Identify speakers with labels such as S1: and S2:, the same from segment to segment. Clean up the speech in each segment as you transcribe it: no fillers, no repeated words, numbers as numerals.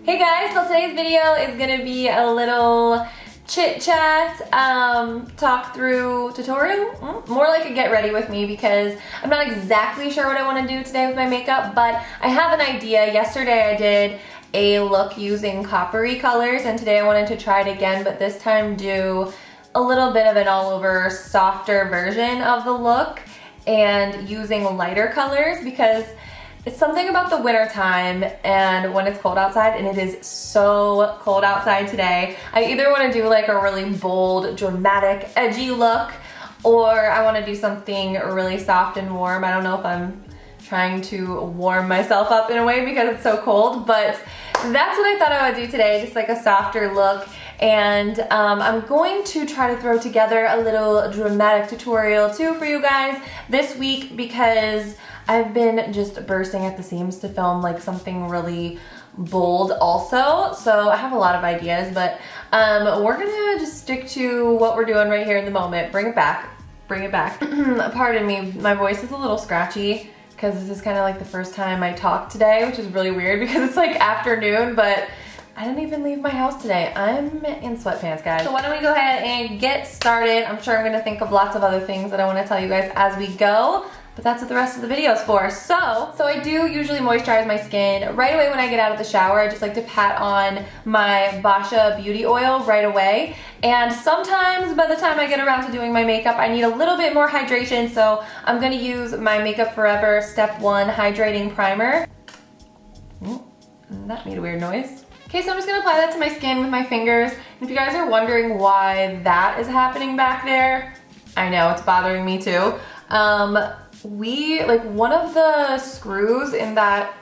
S1: Hey guys, so today's video is gonna be a little chit chat, talk through tutorial, more like a get ready with me because I'm not exactly sure what I want to do today with my makeup, but I have an idea. Yesterday I did a look using coppery colors and today I wanted to try it again, but this time do a little bit of an all over softer version of the look and using lighter colors because it's something about the winter time and when it's cold outside, and it is so cold outside today. I either want to do like a really bold, dramatic, edgy look, or I want to do something really soft and warm. I don't know if I'm trying to warm myself up in a way because it's so cold, but that's what I thought I would do today, just like a softer look. And I'm going to try to throw together a little dramatic tutorial too for you guys this week because I've been just bursting at the seams to film like something really bold also. So I have a lot of ideas, but we're gonna just stick to what we're doing right here in the moment. Bring it back, bring it back. Pardon me, my voice is a little scratchy because this is kind of like the first time I talk today, which is really weird because it's like afternoon, but I didn't even leave my house today. I'm in sweatpants, guys. So why don't we go ahead and get started. I'm sure I'm gonna think of lots of other things that I wanna tell you guys as we go, but that's what the rest of the video is for. So I do usually moisturize my skin right away when I get out of the shower. I just like to pat on my Basha beauty oil right away. And sometimes by the time I get around to doing my makeup, I need a little bit more hydration, so I'm gonna use my Makeup Forever Step 1 Hydrating Primer. That made a weird noise. Okay, so I'm just gonna apply that to my skin with my fingers. And if you guys are wondering why that is happening back there, I know, it's bothering me too. One of the screws in that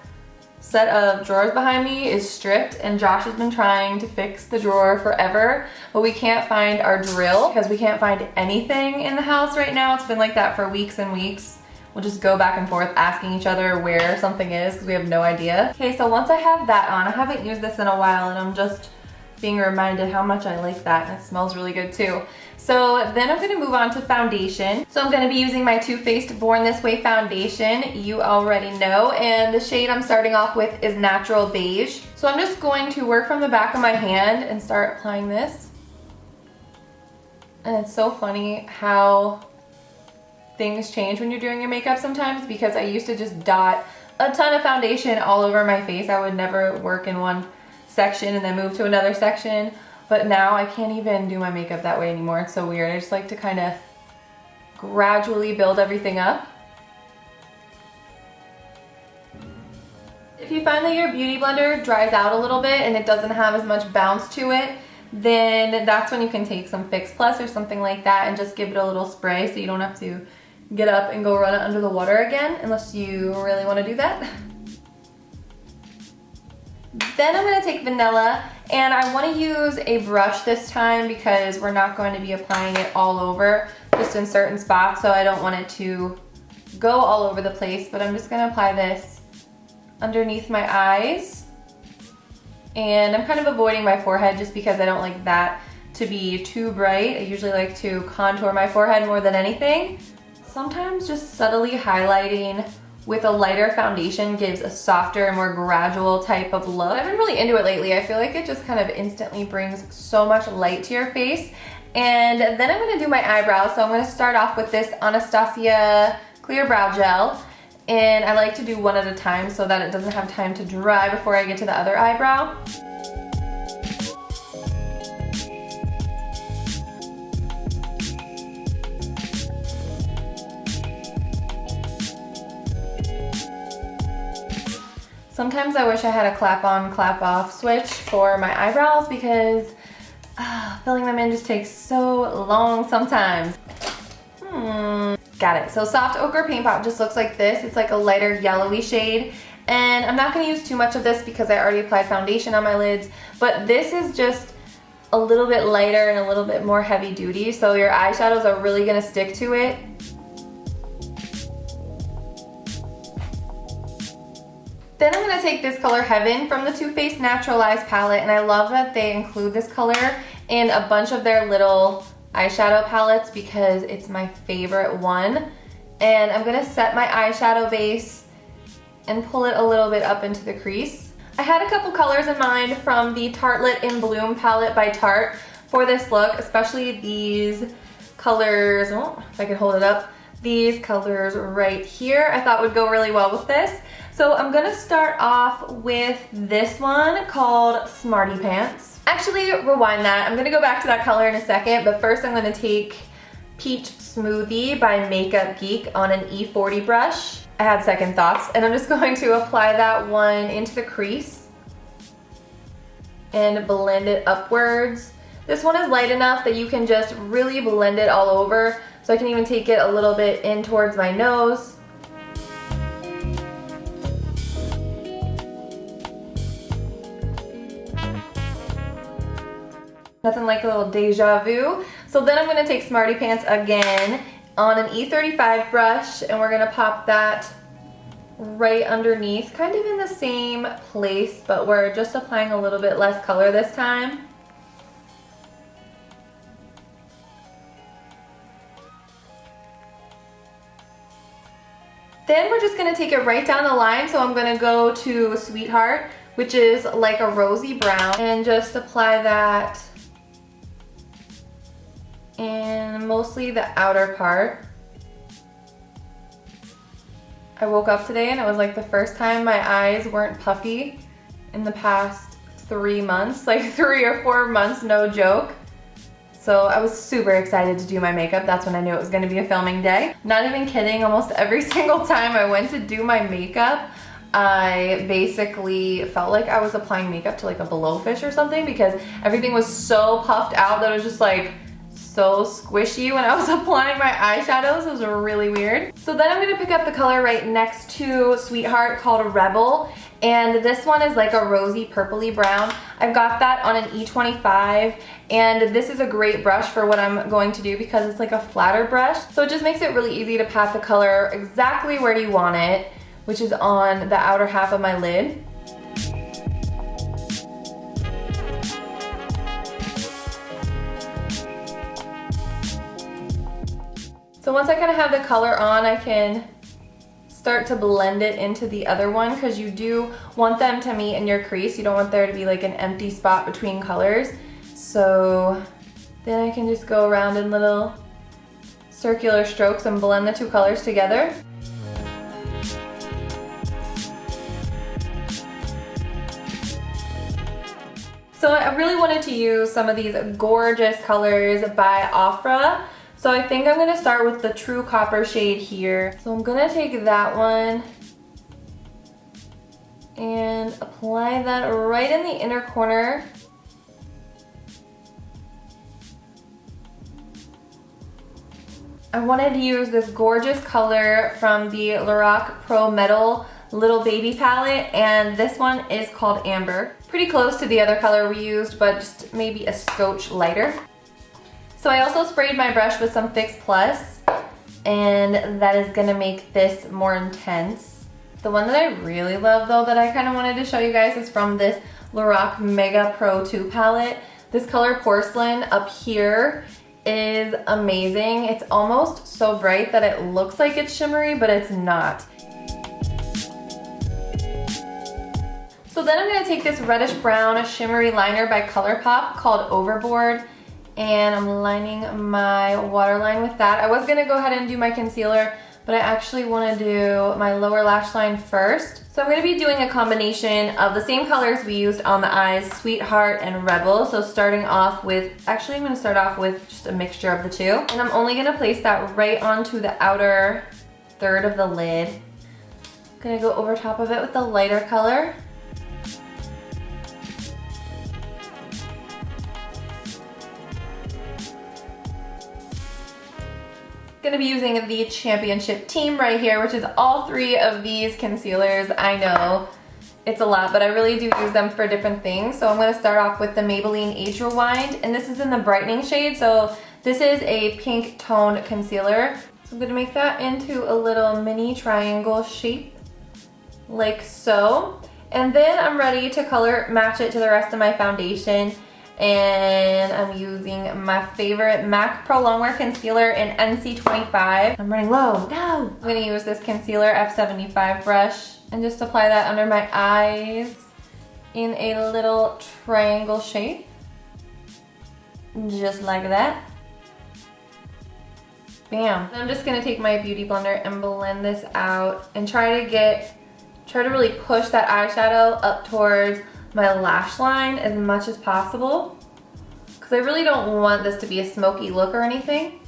S1: set of drawers behind me is stripped, and Josh has been trying to fix the drawer forever, but we can't find our drill because we can't find anything in the house right now. It's been like that for weeks and weeks. We'll just go back and forth asking each other where something is because we have no idea. Okay, so once I have that on, I haven't used this in a while and I'm just being reminded how much I like that, and it smells really good too. So then I'm gonna move on to foundation. So I'm gonna be using my Too Faced Born This Way foundation, you already know, and the shade I'm starting off with is Natural Beige. So I'm just going to work from the back of my hand and start applying this. And it's so funny how things change when you're doing your makeup sometimes, because I used to just dot a ton of foundation all over my face. I would never work in one section and then move to another section, but now I can't even do my makeup that way anymore. It's so weird. I just like to kind of gradually build everything up. If you find that your beauty blender dries out a little bit and it doesn't have as much bounce to it, then that's when you can take some Fix Plus or something like that and just give it a little spray so you don't have to get up and go run it under the water again unless you really want to do that. Then I'm going to take vanilla, and I want to use a brush this time because we're not going to be applying it all over, just in certain spots, so I don't want it to go all over the place, but I'm just going to apply this underneath my eyes. And I'm kind of avoiding my forehead just because I don't like that to be too bright. I usually like to contour my forehead more than anything. Sometimes just subtly highlighting with a lighter foundation gives a softer and more gradual type of look. I've been really into it lately. I feel like it just kind of instantly brings so much light to your face. And then I'm gonna do my eyebrows. So I'm gonna start off with this Anastasia Clear Brow Gel. And I like to do one at a time so that it doesn't have time to dry before I get to the other eyebrow. Sometimes I wish I had a clap on, clap off switch for my eyebrows because filling them in just takes so long sometimes. Got it. So Soft Ochre Paint Pot just looks like this. It's like a lighter yellowy shade. And I'm not going to use too much of this because I already applied foundation on my lids. But this is just a little bit lighter and a little bit more heavy duty. So your eyeshadows are really going to stick to it. Then I'm going to take this color Heaven from the Too Faced Naturalized palette, and I love that they include this color in a bunch of their little eyeshadow palettes because it's my favorite one. And I'm going to set my eyeshadow base and pull it a little bit up into the crease. I had a couple colors in mind from the Tartelette in Bloom palette by Tarte for this look, especially these colors, oh, if I could hold it up, these colors right here I thought would go really well with this. So I'm gonna start off with this one called Smarty Pants. Actually, rewind that. I'm gonna go back to that color in a second, but first I'm gonna take Peach Smoothie by Geek on an E40 brush. I had second thoughts, and I'm just going to apply that one into the crease and blend it upwards. This one is light enough that you can just really blend it all over, so I can even take it a little bit in towards my nose. Nothing like a little deja vu. So then I'm gonna take Smarty Pants again on an E35 brush, and we're gonna pop that right underneath, kind of in the same place, but we're just applying a little bit less color this time. Then we're just gonna take it right down the line, so I'm gonna go to Sweetheart, which is like a rosy brown, and just apply that in mostly the outer part. I woke up today and it was like the first time my eyes weren't puffy in the past 3 months, like 3 or 4 months, no joke. So I was super excited to do my makeup. That's when I knew it was gonna be a filming day. Not even kidding, almost every single time I went to do my makeup, I basically felt like I was applying makeup to like a blowfish or something, because everything was so puffed out that it was just like so squishy when I was applying my eyeshadows. It was really weird. So then I'm gonna pick up the color right next to Sweetheart called Rebel, and this one is like a rosy purpley brown. I've got that on an E25, and this is a great brush for what I'm going to do because it's like a flatter brush, so it just makes it really easy to pat the color exactly where you want it, which is on the outer half of my lid. So once I kind of have the color on, I can start to blend it into the other one, because you do want them to meet in your crease. You don't want there to be like an empty spot between colors. So then I can just go around in little circular strokes and blend the two colors together. So I really wanted to use some of these gorgeous colors by Ofra. So I think I'm gonna start with the True Copper shade here. So I'm gonna take that one and apply that right in the inner corner. I wanted to use this gorgeous color from the Lorac Pro Metal Little Baby palette, and this one is called Amber. Pretty close to the other color we used, but just maybe a scotch lighter. So I also sprayed my brush with some Fix Plus, and that is gonna make this more intense. The one that I really love though, that I kind of wanted to show you guys, is from this Lorac Mega Pro 2 palette. This color Porcelain up here is amazing. It's almost so bright that it looks like it's shimmery, but it's not. So then I'm gonna take this reddish brown shimmery liner by Colourpop called Overboard, and I'm lining my waterline with that. I was gonna go ahead and do my concealer, but I actually wanna do my lower lash line first. So I'm gonna be doing a combination of the same colors we used on the eyes, Sweetheart and Rebel. So starting off with, actually I'm gonna start off with just a mixture of the two. And I'm only gonna place that right onto the outer third of the lid. I'm gonna go over top of it with the lighter color. Gonna be using the Championship Team right here, which is all 3 of these concealers. I know it's a lot, but I really do use them for different things. So I'm gonna start off with the Maybelline Age Rewind, and this is in the Brightening shade. So this is a pink toned concealer. So I'm gonna make that into a little mini triangle shape, like so. And then I'm ready to color match it to the rest of my foundation. And I'm using my favorite MAC Pro Longwear concealer in NC25. I'm running low, no! I'm gonna use this concealer F75 brush and just apply that under my eyes in a little triangle shape. Just like that. Bam. I'm just gonna take my beauty blender and blend this out and try to really push that eyeshadow up towards my lash line as much as possible, because I really don't want this to be a smoky look or anything.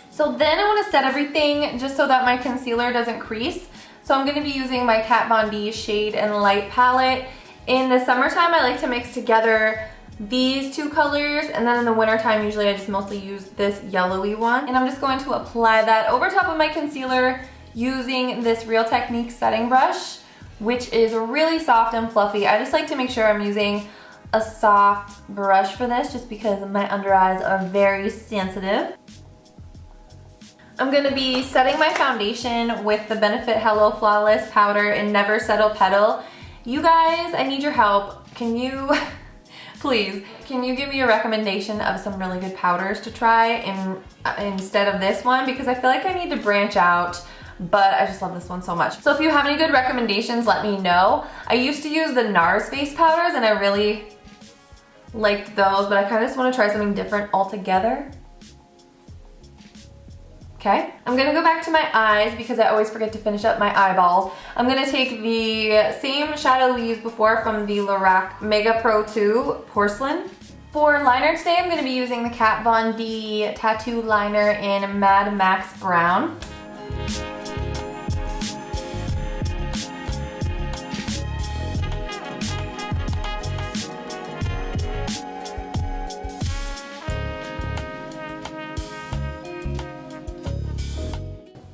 S1: So then I want to set everything just so that my concealer doesn't crease. So I'm going to be using my Kat Von D Shade and Light palette. In the summertime, I like to mix together these two colors, and then in the wintertime, usually I just mostly use this yellowy one. And I'm just going to apply that over top of my concealer using this Real Techniques setting brush, which is really soft and fluffy. I just like to make sure I'm using a soft brush for this, just because my under eyes are very sensitive. I'm going to be setting my foundation with the Benefit Hello Flawless Powder in Never Settle Petal. You guys, I need your help. Can you, please, can you give me a recommendation of some really good powders to try instead of this one? Because I feel like I need to branch out, but I just love this one so much. So if you have any good recommendations, let me know. I used to use the NARS face powders and I really liked those, but I kind of just want to try something different altogether. Okay, I'm gonna go back to my eyes because I always forget to finish up my eyeballs. I'm gonna take the same shadow we used before from the Lorac Mega Pro 2 Porcelain. For liner today, I'm gonna be using the Kat Von D Tattoo Liner in Mad Max Brown.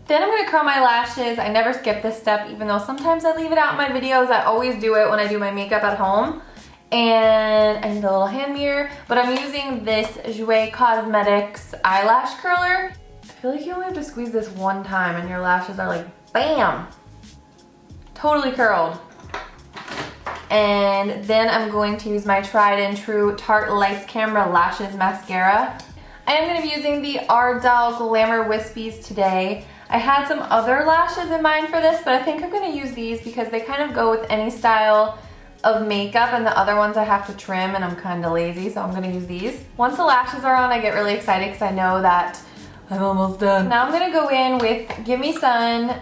S1: Then I'm gonna curl my lashes. I never skip this step, even though sometimes I leave it out in my videos. I always do it when I do my makeup at home. And I need a little hand mirror, but I'm using this Jouer Cosmetics eyelash curler. I feel like you only have to squeeze this one time and your lashes are like, bam, totally curled. And then I'm going to use my tried and true Tarte Lights Camera Lashes Mascara. I am gonna be using the Ardell Glamour Wispies today. I had some other lashes in mind for this, but I think I'm gonna use these because they kind of go with any style of makeup, and the other ones I have to trim and I'm kind of lazy, so I'm gonna use these. Once the lashes are on, I get really excited because I know that I'm almost done. Now I'm gonna go in with Give Me Sun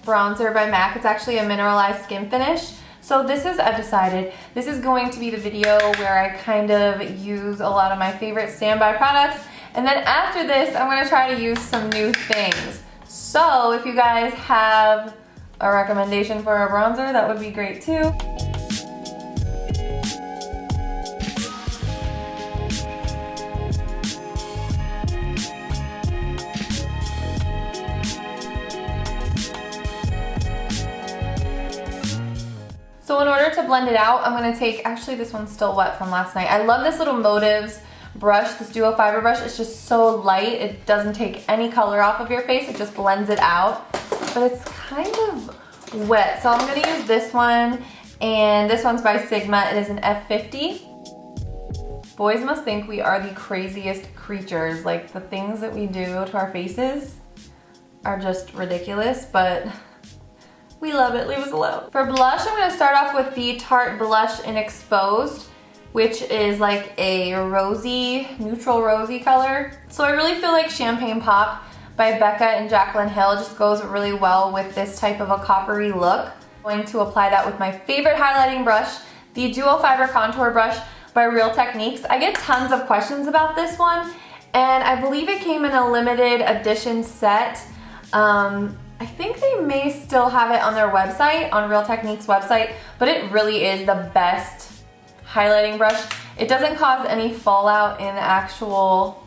S1: bronzer by MAC. It's actually a mineralized skin finish. So this is, I've decided, this is going to be the video where I kind of use a lot of my favorite standby products, and then after this, I'm gonna try to use some new things. So if you guys have a recommendation for a bronzer, that would be great too. So in order to blend it out, I'm gonna take, actually this one's still wet from last night. I love this little Motives brush, this duo fiber brush. It's just so light. It doesn't take any color off of your face. It just blends it out, but it's kind of wet. So I'm gonna use this one, and this one's by Sigma. It is an F50. Boys must think we are the craziest creatures. Like, the things that we do to our faces are just ridiculous, but we love it, leave us alone. For blush, I'm gonna start off with the Tarte Blush in Exposed, which is like a rosy, neutral rosy color. So I really feel like Champagne Pop by Becca and Jaclyn Hill just goes really well with this type of a coppery look. I'm going to apply that with my favorite highlighting brush, the Duo Fiber Contour Brush by Real Techniques. I get tons of questions about this one, and I believe it came in a limited edition set. I think they may still have it on their website, on Real Techniques website, but it really is the best highlighting brush. It doesn't cause any fallout in the actual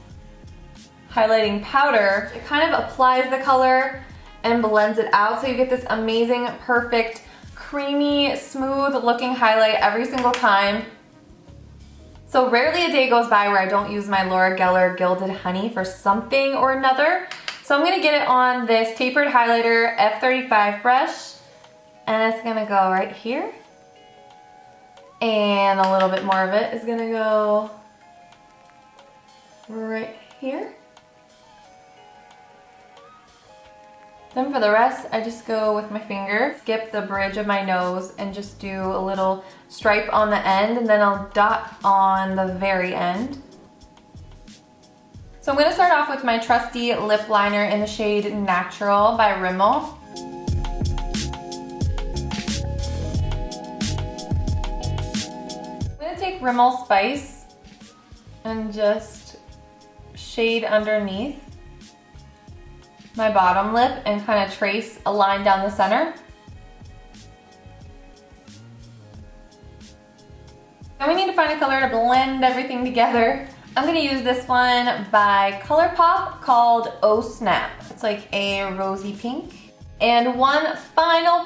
S1: highlighting powder. It kind of applies the color and blends it out, so you get this amazing, perfect, creamy, smooth looking highlight every single time. So rarely a day goes by where I don't use my Laura Geller Gilded Honey for something or another. So I'm gonna get it on this tapered highlighter F35 brush, and it's gonna go right here. And a little bit more of it is gonna go right here. Then for the rest, I just go with my finger, skip the bridge of my nose, and just do a little stripe on the end, and then I'll dot on the very end. So I'm gonna start off with my trusty lip liner in the shade Natural by Rimmel. I'm gonna take Rimmel Spice and just shade underneath my bottom lip and kind of trace a line down the center. Now we need to find a color to blend everything together. I'm gonna use this one by Colourpop called Oh Snap. It's like a rosy pink. And one final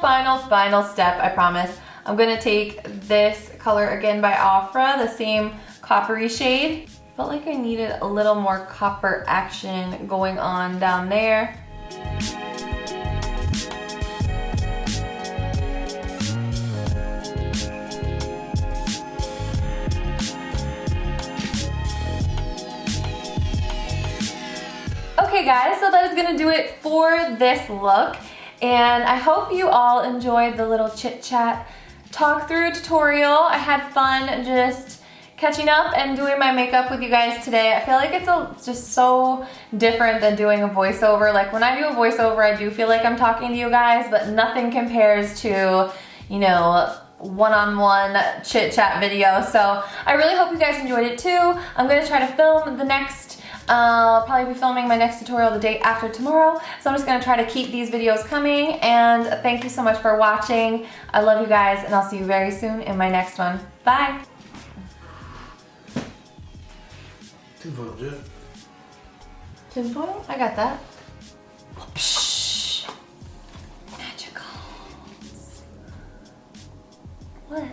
S1: step, I promise. I'm gonna take this color again by Ofra, the same coppery shade. Felt like I needed a little more copper action going on down there. Okay guys, so that is gonna do it for this look. And I hope you all enjoyed the little chit chat talk through tutorial. I had fun just catching up and doing my makeup with you guys today. I feel like it's just so different than doing a voiceover. Like when I do a voiceover, I do feel like I'm talking to you guys, but nothing compares to, you know, one-on-one chit chat video. So I really hope you guys enjoyed it too. I'm gonna try to film the next I'll probably be filming my next tutorial the day after tomorrow, so I'm just going to try to keep these videos coming, and thank you so much for watching. I love you guys, and I'll see you very soon in my next one. Bye!
S2: Tinfoil, Jet.
S1: Tinfoil? I got that. Psh! Magicals. What?